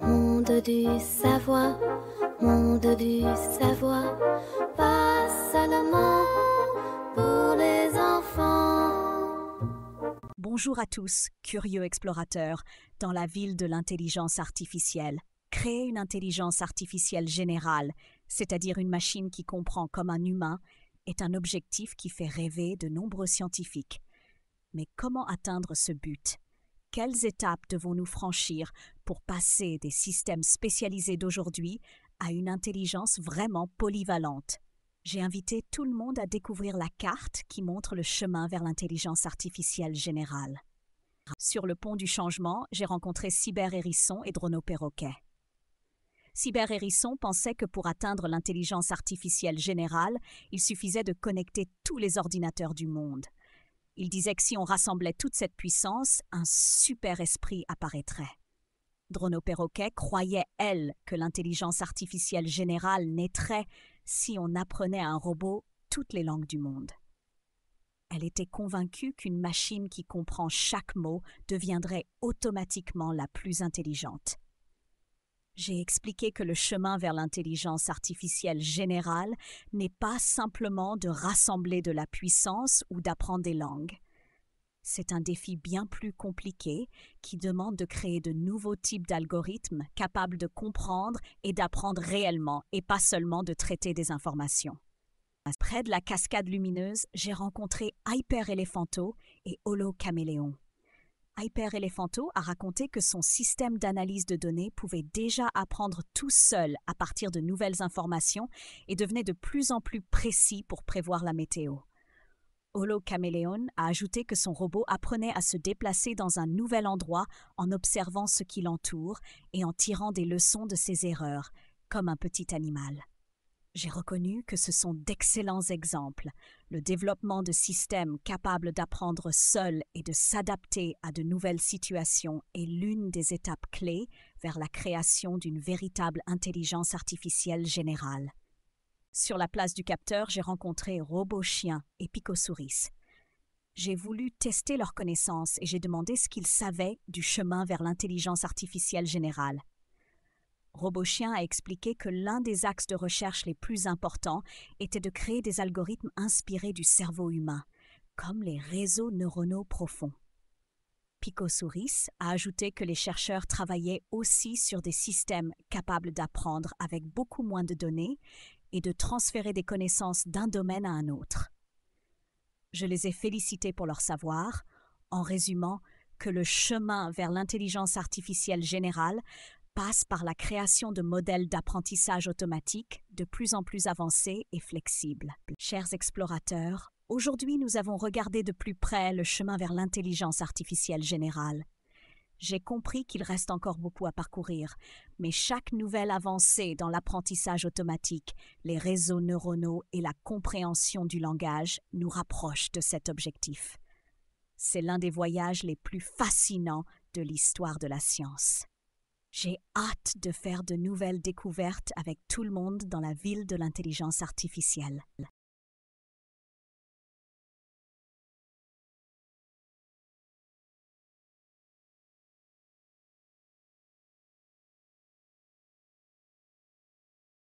Monde du savoir, monde du savoir, pas seulement pour les enfants. Bonjour à tous, curieux explorateurs, dans la ville de l'intelligence artificielle. Créer une intelligence artificielle générale, c'est-à-dire une machine qui comprend comme un humain, est un objectif qui fait rêver de nombreux scientifiques. Mais comment atteindre ce but ? Quelles étapes devons-nous franchir pour passer des systèmes spécialisés d'aujourd'hui à une intelligence vraiment polyvalente ? J'ai invité tout le monde à découvrir la carte qui montre le chemin vers l'intelligence artificielle générale. Sur le pont du changement, j'ai rencontré Cyber Hérisson et Drono Perroquet. Cyber Hérisson pensait que pour atteindre l'intelligence artificielle générale, il suffisait de connecter tous les ordinateurs du monde. Il disait que si on rassemblait toute cette puissance, un super esprit apparaîtrait. Drono Perroquet croyait, elle, que l'intelligence artificielle générale naîtrait si on apprenait à un robot toutes les langues du monde. Elle était convaincue qu'une machine qui comprend chaque mot deviendrait automatiquement la plus intelligente. J'ai expliqué que le chemin vers l'intelligence artificielle générale n'est pas simplement de rassembler de la puissance ou d'apprendre des langues. C'est un défi bien plus compliqué qui demande de créer de nouveaux types d'algorithmes capables de comprendre et d'apprendre réellement et pas seulement de traiter des informations. Près de la cascade lumineuse, j'ai rencontré Hyper Elephanto et Holo Caméléon. Hyper Elephanto a raconté que son système d'analyse de données pouvait déjà apprendre tout seul à partir de nouvelles informations et devenait de plus en plus précis pour prévoir la météo. Holo Caméléon a ajouté que son robot apprenait à se déplacer dans un nouvel endroit en observant ce qui l'entoure et en tirant des leçons de ses erreurs, comme un petit animal. J'ai reconnu que ce sont d'excellents exemples. Le développement de systèmes capables d'apprendre seuls et de s'adapter à de nouvelles situations est l'une des étapes clés vers la création d'une véritable intelligence artificielle générale. Sur la place du capteur, j'ai rencontré Robochien et Picosouris. J'ai voulu tester leurs connaissances et j'ai demandé ce qu'ils savaient du chemin vers l'intelligence artificielle générale. Robochien a expliqué que l'un des axes de recherche les plus importants était de créer des algorithmes inspirés du cerveau humain, comme les réseaux neuronaux profonds. Picosouris a ajouté que les chercheurs travaillaient aussi sur des systèmes capables d'apprendre avec beaucoup moins de données et de transférer des connaissances d'un domaine à un autre. Je les ai félicités pour leur savoir, en résumant que le chemin vers l'intelligence artificielle générale passe par la création de modèles d'apprentissage automatique de plus en plus avancés et flexibles. Chers explorateurs, aujourd'hui nous avons regardé de plus près le chemin vers l'intelligence artificielle générale. J'ai compris qu'il reste encore beaucoup à parcourir, mais chaque nouvelle avancée dans l'apprentissage automatique, les réseaux neuronaux et la compréhension du langage nous rapproche de cet objectif. C'est l'un des voyages les plus fascinants de l'histoire de la science. J'ai hâte de faire de nouvelles découvertes avec tout le monde dans la ville de l'intelligence artificielle.